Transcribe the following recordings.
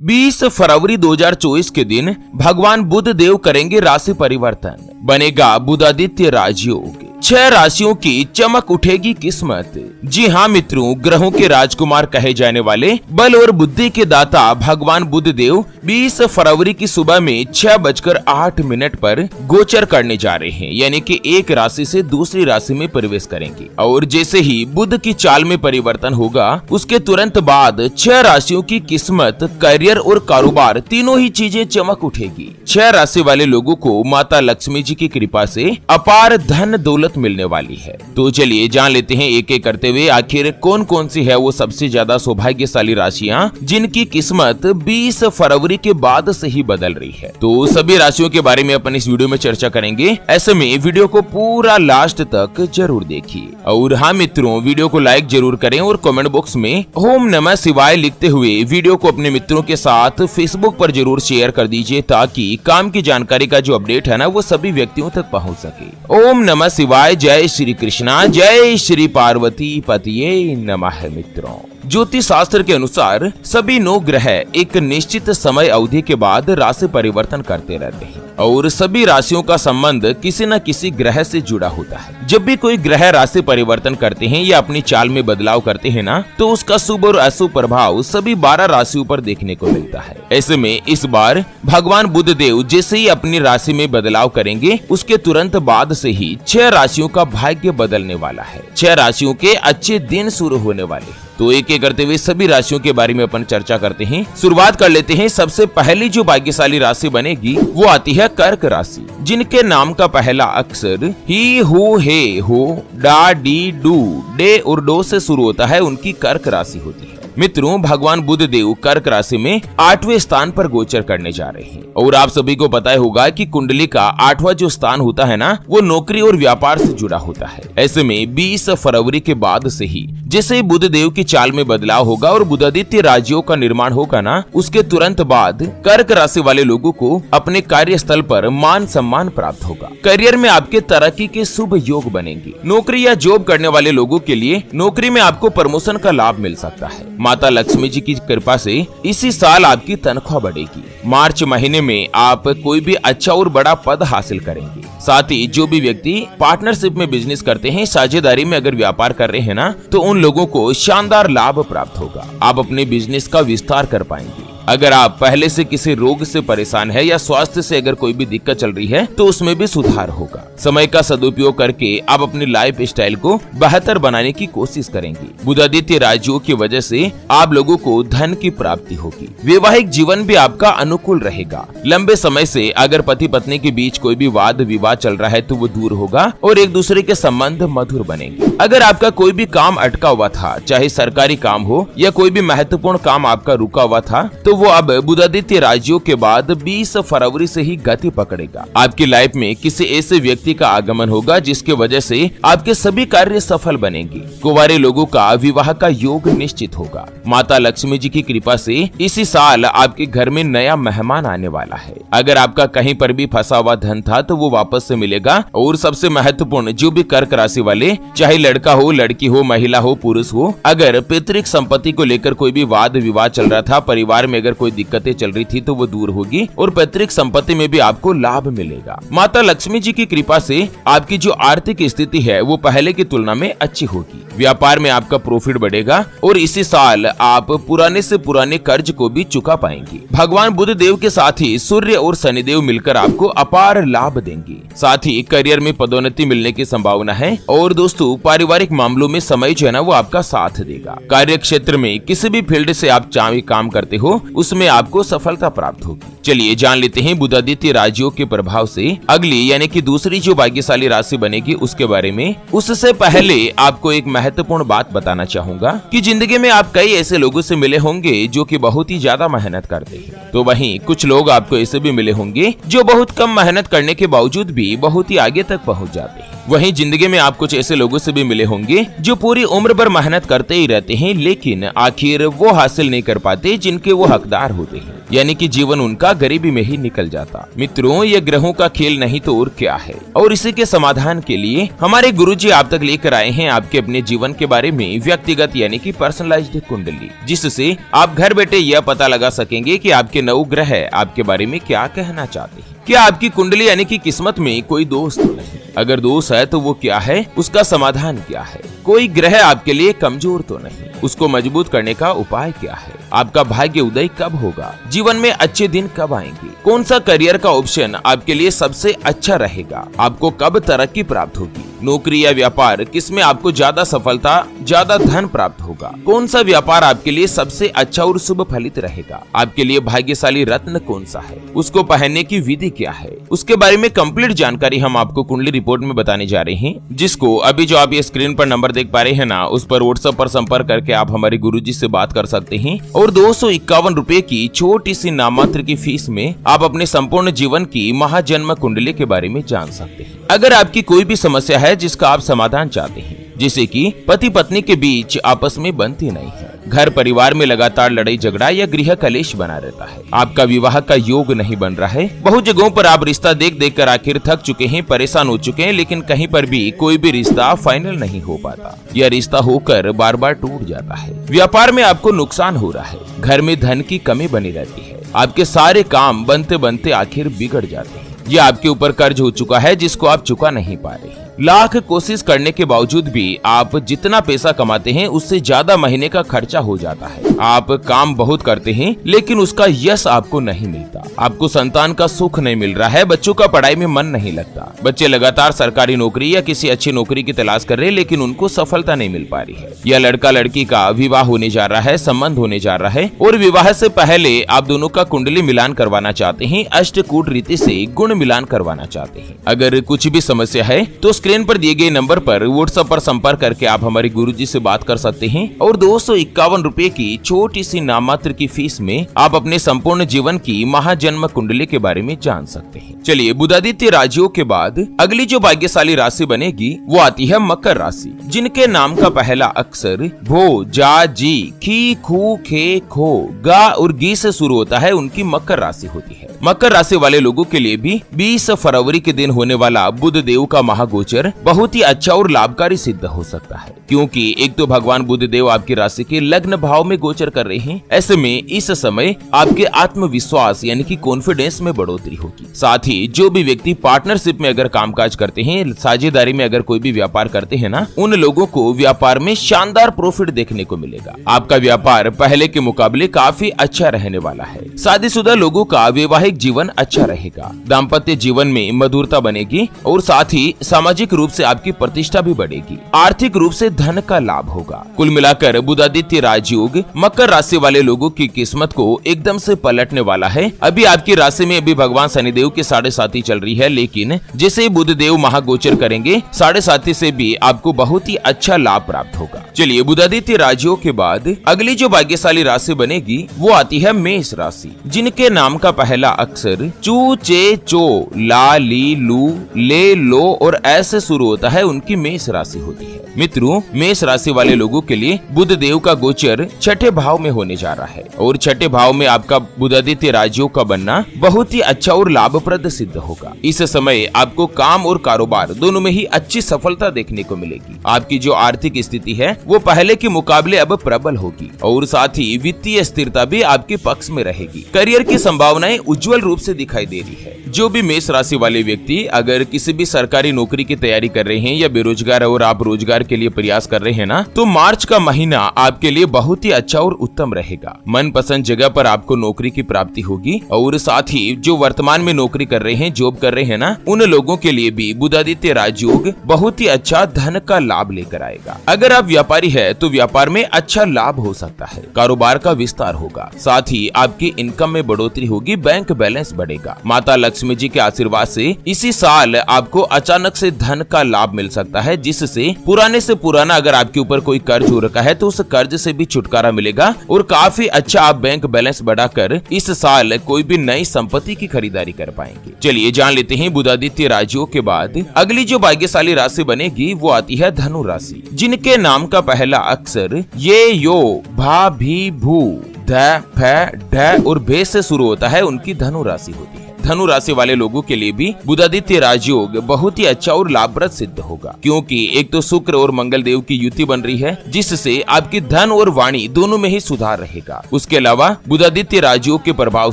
20 फरवरी 2024 के दिन भगवान बुध देव करेंगे राशि परिवर्तन, बनेगा बुधादित्य राजयोग। 6 राशियों की चमक उठेगी किस्मत। जी हाँ मित्रों, ग्रहों के राजकुमार कहे जाने वाले बल और बुद्धि के दाता भगवान बुध देव 20 फरवरी की सुबह में 6:08 पर गोचर करने जा रहे हैं, यानी कि एक राशि से दूसरी राशि में प्रवेश करेंगे। और जैसे ही बुध की चाल में परिवर्तन होगा, उसके तुरंत बाद 6 राशियों की किस्मत, करियर और कारोबार तीनों ही चीजें चमक उठेगी। 6 राशि वाले लोगों को माता लक्ष्मी जी की कृपा से अपार धन दौलत मिलने वाली है। तो चलिए जान लेते हैं एक एक करते हुए आखिर कौन कौन सी है वो सबसे ज्यादा सौभाग्यशाली राशियां जिनकी किस्मत 20 फरवरी के बाद से ही बदल रही है। तो सभी राशियों के बारे में अपन इस वीडियो में चर्चा करेंगे, ऐसे में वीडियो को पूरा लास्ट तक जरूर देखिए। और हाँ मित्रों, वीडियो को लाइक जरूर करें और कमेंट बॉक्स में ओम नमः शिवाय लिखते हुए वीडियो को अपने मित्रों के साथ फेसबुक पर जरूर शेयर कर दीजिए, ताकि काम की जानकारी का जो अपडेट है ना वो सभी व्यक्तियों तक पहुंच सके। ओम नमः शिवाय, जय श्री कृष्णा, जय श्री पार्वती पतिये नमः। मित्रों, ज्योतिष शास्त्र के अनुसार सभी 9 ग्रह एक निश्चित समय अवधि के बाद राशि परिवर्तन करते रहते हैं और सभी राशियों का संबंध किसी न किसी ग्रह से जुड़ा होता है। जब भी कोई ग्रह राशि परिवर्तन करते हैं या अपनी चाल में बदलाव करते हैं ना, तो उसका शुभ और अशुभ प्रभाव सभी 12 राशियों पर देखने को मिलता है। ऐसे में इस बार भगवान बुध देव जैसे ही अपनी राशि में बदलाव करेंगे, उसके तुरंत बाद से ही 6 राशियों का भाग्य बदलने वाला है। 6 राशियों के अच्छे दिन शुरू होने वाले हैं। तो एक एक करते हुए सभी राशियों के बारे में अपन चर्चा करते हैं। शुरुआत कर लेते हैं। सबसे पहली जो भाग्यशाली राशि बनेगी वो आती है कर्क राशि, जिनके नाम का पहला अक्षर ही, हो, हे, हो, डा, डी, डू, डे और डो से शुरू होता है, उनकी कर्क राशि होती है। मित्रों, भगवान बुध देव कर्क राशि में 8वें स्थान पर गोचर करने जा रहे हैं और आप सभी को पता होगा कि कुंडली का 8वां जो स्थान होता है ना, वो नौकरी और व्यापार से जुड़ा होता है। ऐसे में 20 फरवरी के बाद से ही जैसे बुध देव की चाल में बदलाव होगा और बुधादित्य राजयोग का निर्माण होगा ना, उसके तुरंत बाद कर्क राशि वाले लोगों को अपने कार्यस्थल पर मान सम्मान प्राप्त होगा। करियर में आपके तरक्की के शुभ योग बनेंगे। नौकरी या जॉब करने वाले लोगों के लिए नौकरी में आपको प्रमोशन का लाभ मिल सकता है। माता लक्ष्मी जी की कृपा से इसी साल आपकी तनख्वाह बढ़ेगी। मार्च महीने में आप कोई भी अच्छा और बड़ा पद हासिल करेंगे। साथ ही जो भी व्यक्ति पार्टनरशिप में बिजनेस करते हैं, साझेदारी में अगर व्यापार कर रहे हैं ना, तो उन लोगों को शानदार लाभ प्राप्त होगा। आप अपने बिजनेस का विस्तार कर पाएंगे। अगर आप पहले से किसी रोग से परेशान है या स्वास्थ्य से अगर कोई भी दिक्कत चल रही है, तो उसमें भी सुधार होगा। समय का सदुपयोग करके आप अपनी लाइफ स्टाइल को बेहतर बनाने की कोशिश करेंगे। बुधादित्य राजयोग की वजह से आप लोगों को धन की प्राप्ति होगी। वैवाहिक जीवन भी आपका अनुकूल रहेगा। लंबे समय से अगर पति पत्नी के बीच कोई भी वाद विवाद चल रहा है, तो वो दूर होगा और एक दूसरे के संबंध मधुर बनेंगे। अगर आपका कोई भी काम अटका हुआ था, चाहे सरकारी काम हो या कोई भी महत्वपूर्ण काम आपका रुका हुआ था, तो वो अब बुधादित्य राजयोग के बाद 20 फरवरी से ही गति पकड़ेगा। आपकी लाइफ में किसी ऐसे व्यक्ति का आगमन होगा जिसके वजह से आपके सभी कार्य सफल बनेंगे। कुंवारे लोगों का विवाह का योग निश्चित होगा। माता लक्ष्मी जी की कृपा से इसी साल आपके घर में नया मेहमान आने वाला है। अगर आपका कहीं पर भी फंसा हुआ धन था, तो वो वापस से मिलेगा। और सबसे महत्वपूर्ण, जो भी कर्क राशि वाले, चाहे लड़का हो, लड़की हो, महिला हो, पुरुष हो, अगर पैतृक संपत्ति को लेकर कोई भी वाद विवाद चल रहा था, परिवार में अगर कोई दिक्कतें चल रही थी, तो वो दूर होगी और पैतृक संपत्ति में भी आपको लाभ मिलेगा। माता लक्ष्मी जी की कृपा से आपकी जो आर्थिक स्थिति है वो पहले की तुलना में अच्छी होगी। व्यापार में आपका प्रॉफिट बढ़ेगा और इसी साल आप पुराने से पुराने कर्ज को भी चुका पाएंगे। भगवान बुध देव के साथ ही सूर्य और शनिदेव मिलकर आपको अपार लाभ देंगे। साथ ही करियर में पदोन्नति मिलने की संभावना है। और दोस्तों, पारिवारिक मामलों में समय जो है ना वो आपका साथ देगा। कार्य क्षेत्र में किसी भी फील्ड से आप चाहे काम करते हो, उसमें आपको सफलता प्राप्त होगी। चलिए जान लेते हैं बुधादित्य राजयोग के प्रभाव से अगली यानी कि दूसरी जो भाग्यशाली राशि बनेगी उसके बारे में। उससे पहले आपको एक महत्वपूर्ण बात बताना चाहूंगा कि जिंदगी में आप कई ऐसे लोगों से मिले होंगे जो कि बहुत ही ज्यादा मेहनत करते हैं, तो वहीं कुछ लोग आपको ऐसे भी मिले होंगे जो बहुत कम मेहनत करने के बावजूद भी बहुत ही आगे तक पहुंच जाते हैं। वहीं जिंदगी में आप कुछ ऐसे लोगों से भी मिले होंगे जो पूरी उम्र भर मेहनत करते ही रहते हैं, लेकिन आखिर वो हासिल नहीं कर पाते जिनके वो हकदार होते हैं, यानी कि जीवन उनका गरीबी में ही निकल जाता। मित्रों, ये ग्रहों का खेल नहीं तो और क्या है, और इसी के समाधान के लिए हमारे गुरुजी आप तक लेकर आए हैं आपके अपने जीवन के बारे में व्यक्तिगत यानी कि पर्सनलाइज्ड कुंडली, जिससे आप घर बैठे यह पता लगा सकेंगे कि आपके 9 ग्रह आपके बारे में क्या कहना चाहते हैं। क्या आपकी कुंडली यानी कि किस्मत में कोई दोष तो नहीं? अगर दोष है तो वो क्या है, उसका समाधान क्या है? कोई ग्रह आपके लिए कमजोर तो नहीं, उसको मजबूत करने का उपाय क्या है? आपका भाग्य उदय कब होगा? जीवन में अच्छे दिन कब आएंगे? कौन सा करियर का ऑप्शन आपके लिए सबसे अच्छा रहेगा? आपको कब तरक्की प्राप्त होगी? नौकरी या व्यापार, किसमें आपको ज्यादा सफलता, ज्यादा धन प्राप्त होगा? कौन सा व्यापार आपके लिए सबसे अच्छा और शुभ फलित रहेगा? आपके लिए भाग्यशाली रत्न कौन सा है? उसको पहनने की विधि क्या है? उसके बारे में कंप्लीट जानकारी हम आपको कुंडली रिपोर्ट में बताने जा रहे हैं, जिसको अभी जो आप ये स्क्रीन पर नंबर देख पा रहे हैं ना, उस पर व्हाट्सएप पर संपर्क करके आप हमारे गुरुजी से बात कर सकते हैं और 251 रुपए की छोटी सी नाममात्र की फीस में आप अपने संपूर्ण जीवन की महाजन्म कुंडली के बारे में जान सकते हैं। अगर आपकी कोई भी समस्या है जिसका आप समाधान चाहते हैं, जैसे कि पति पत्नी के बीच आपस में बनती नहीं है, घर परिवार में लगातार लड़ाई झगड़ा या गृह कलेश बना रहता है, आपका विवाह का योग नहीं बन रहा है, बहुत जगहों पर आप रिश्ता देख देख कर आखिर थक चुके हैं, परेशान हो चुके हैं, लेकिन कहीं पर भी कोई भी रिश्ता फाइनल नहीं हो पाता, यह रिश्ता होकर बार बार टूट जाता है, व्यापार में आपको नुकसान हो रहा है, घर में धन की कमी बनी रहती है, आपके सारे काम बनते बनते आखिर बिगड़ जाते हैं, यह आपके ऊपर कर्ज हो चुका है जिसको आप चुका नहीं पा रहे। लाख कोशिश करने के बावजूद भी आप जितना पैसा कमाते हैं उससे ज्यादा महीने का खर्चा हो जाता है। आप काम बहुत करते हैं लेकिन उसका यश आपको नहीं मिलता, आपको संतान का सुख नहीं मिल रहा है, बच्चों का पढ़ाई में मन नहीं लगता, बच्चे लगातार सरकारी नौकरी या किसी अच्छी नौकरी की तलाश कर रहे हैं लेकिन उनको सफलता नहीं मिल पा रही है, या लड़का लड़की का विवाह होने जा रहा है, संबंध होने जा रहा है और विवाह से पहले आप दोनों का कुंडली मिलान करवाना चाहते हैं, अष्टकूट रीति से गुण मिलान करवाना चाहते हैं। अगर कुछ भी समस्या है तो स्क्रीन पर दिए गए नंबर पर व्हाट्सएप पर संपर्क करके आप हमारे गुरुजी से बात कर सकते हैं और 251 रुपए की छोटी सी नाममात्र की फीस में आप अपने संपूर्ण जीवन की महाजन्म कुंडली के बारे में जान सकते हैं। चलिए, बुधादित्य राशियों के बाद अगली जो भाग्यशाली राशि बनेगी वो आती है मकर राशि, जिनके नाम का पहला अक्षर भो, जा, जी, खी, खू, खे, खो, गा और गी से शुरू होता है, उनकी मकर राशि होती है। मकर राशि वाले लोगों के लिए भी 20 फरवरी के दिन होने वाला बुध देव का महागोचर बहुत ही अच्छा और लाभकारी सिद्ध हो सकता है, क्योंकि एक तो भगवान बुध देव आपकी राशि के लग्न भाव में गोचर कर रहे हैं। ऐसे में इस समय आपके आत्मविश्वास यानी कि कॉन्फिडेंस में बढ़ोतरी होगी। साथ ही जो भी व्यक्ति पार्टनरशिप में अगर कामकाज करते हैं, साझेदारी में अगर कोई भी व्यापार करते हैं ना, उन लोगों को व्यापार में शानदार प्रॉफिट देखने को मिलेगा। आपका व्यापार पहले के मुकाबले काफी अच्छा रहने वाला है। शादीशुदा लोगों का वैवाहिक जीवन अच्छा रहेगा, दाम्पत्य जीवन में मधुरता बनेगी और साथ ही सामाजिक रूप से आपकी प्रतिष्ठा भी बढ़ेगी। आर्थिक रूप से धन का लाभ होगा। कुल मिलाकर बुधादित्य राजयोग मकर राशि वाले लोगों की किस्मत को एकदम से पलटने वाला है। अभी आपकी राशि में अभी भगवान शनिदेव की 7.5 चल रही है, लेकिन जैसे ही बुध देव महागोचर करेंगे 7.5 से भी आपको बहुत ही अच्छा लाभ प्राप्त होगा। चलिए, बुधादित्य राजयोग के बाद अगली जो भाग्यशाली राशि बनेगी वो आती है मेष राशि, जिनके नाम का पहला अक्षर चू, चे, चो, ला, ली, लू, ले, लो और ऐसे शुरू होता है, उनकी मेष राशि होती है। मित्रों, मेष राशि वाले लोगों के लिए बुध देव का गोचर छठे भाव में होने जा रहा है और छठे भाव में आपका बुधादित्य राजयोग का बनना बहुत ही अच्छा और लाभप्रद सिद्ध होगा। इस समय आपको काम और कारोबार दोनों में ही अच्छी सफलता देखने को मिलेगी। आपकी जो आर्थिक स्थिति है वो पहले के मुकाबले अब प्रबल होगी और साथ ही वित्तीय स्थिरता भी आपके पक्ष में रहेगी। करियर की संभावनाएं उज्जवल रूप से दिखाई दे रही है। जो भी मेष राशि वाले व्यक्ति अगर किसी भी सरकारी नौकरी की तैयारी कर रहे हैं या बेरोजगार और आप रोजगार के लिए प्रयास कर रहे हैं ना, तो मार्च का महीना आपके लिए बहुत ही अच्छा और उत्तम रहेगा। मनपसंद जगह पर आपको नौकरी की प्राप्ति होगी और साथ ही जो वर्तमान में नौकरी कर रहे हैं, जॉब कर रहे हैं ना, उन लोगों के लिए भी बुधादित्य राजयोग बहुत ही अच्छा धन का लाभ लेकर आएगा। अगर आप व्यापार व्यापारी है तो व्यापार में अच्छा लाभ हो सकता है, कारोबार का विस्तार होगा, साथ ही आपकी इनकम में बढ़ोतरी होगी, बैंक बैलेंस बढ़ेगा। माता लक्ष्मी जी के आशीर्वाद से इसी साल आपको अचानक से धन का लाभ मिल सकता है, जिससे पुराने से पुराना अगर आपके ऊपर कोई कर्ज हो रखा है तो उस कर्ज से भी छुटकारा मिलेगा और काफी अच्छा आप बैंक बैलेंस बढ़ाकर इस साल कोई भी नई संपत्ति की खरीदारी कर पाएंगे। चलिए जान लेते हैं बुधादित्य राशियों के बाद अगली जो भाग्यशाली राशि बनेगी वो आती है धनु राशि, जिनके नाम का पहला अक्षर ये, यो, भा, भी, भू, ध, फ, ढ और भे से शुरू होता है, उनकी धनु राशि होती है। धनु राशि वाले लोगों के लिए भी बुधादित्य राजयोग बहुत ही अच्छा और लाभप्रद सिद्ध होगा, क्योंकि एक तो शुक्र और मंगल देव की युति बन रही है, जिससे आपकी धन और वाणी दोनों में ही सुधार रहेगा। उसके अलावा बुधादित्य राजयोग के प्रभाव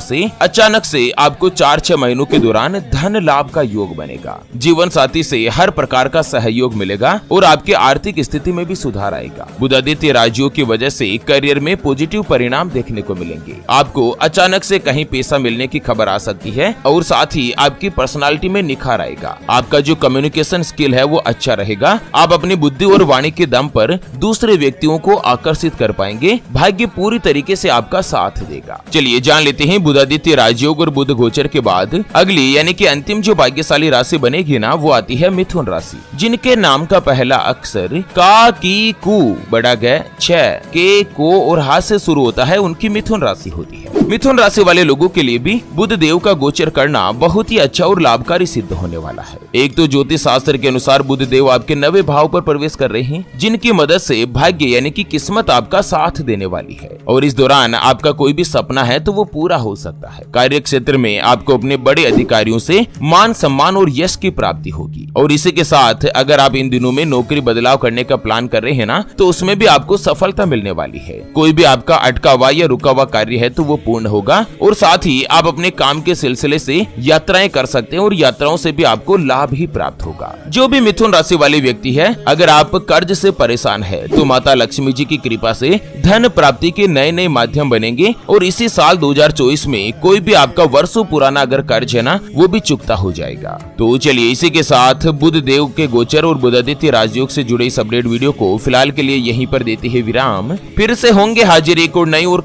से अचानक से आपको 4-6 महीनों के दौरान धन लाभ का योग बनेगा। जीवन साथी से हर प्रकार का सहयोग मिलेगा और आपकी आर्थिक स्थिति में भी सुधार आएगा। बुधादित्य राजयोग की वजह से करियर में पॉजिटिव परिणाम देखने को मिलेंगे। आपको अचानक से कहीं पैसा मिलने की खबर आ सकती है और साथ ही आपकी पर्सनालिटी में निखार आएगा। आपका जो कम्युनिकेशन स्किल है वो अच्छा रहेगा। आप अपनी बुद्धि और वाणी के दम पर दूसरे व्यक्तियों को आकर्षित कर पाएंगे। भाग्य पूरी तरीके से आपका साथ देगा। चलिए जान लेते हैं बुधादित्य राजयोग और बुध गोचर के बाद अगली यानी कि अंतिम जो भाग्यशाली राशि बनेगी ना वो आती है मिथुन राशि, जिनके नाम का पहला अक्षर का, की, कु, बड़ा ग, छ, के, को और हा से शुरू होता है, उनकी मिथुन राशि होती है। मिथुन राशि वाले लोगों के लिए भी बुध देव का गोचर करना बहुत ही अच्छा और लाभकारी सिद्ध होने वाला है। एक तो ज्योतिष शास्त्र के अनुसार बुध देव आपके 9वें भाव पर प्रवेश कर रहे हैं, जिनकी मदद से भाग्य यानी कि किस्मत आपका साथ देने वाली है और इस दौरान आपका कोई भी सपना है तो वो पूरा हो सकता है। कार्य क्षेत्र में आपको अपने बड़े अधिकारियों से मान सम्मान और यश की प्राप्ति होगी और इसी के साथ अगर आप इन दिनों में नौकरी बदलाव करने का प्लान कर रहे हैं ना तो उसमें भी आपको सफलता मिलने वाली है। कोई भी आपका अटका हुआ या रुका हुआ कार्य है तो वो पूर्ण होगा और साथ ही आप अपने काम के सिलसिले से यात्राएं कर सकते हैं और यात्राओं से भी आपको लाभ ही प्राप्त होगा। जो भी मिथुन राशि वाले व्यक्ति है, अगर आप कर्ज से परेशान है तो माता लक्ष्मी जी की कृपा से धन प्राप्ति के नए नए माध्यम बनेंगे और इसी साल 2024 में कोई भी आपका वर्षों पुराना अगर कर्ज है ना वो भी चुकता हो जाएगा। तो चलिए इसी के साथ बुध देव के गोचर और बुधादित्य राजयोग से जुड़े इस अपडेट वीडियो को फिलहाल के लिए यहीं पर देते हैं विराम। फिर से होंगे हाजिर एक और नई और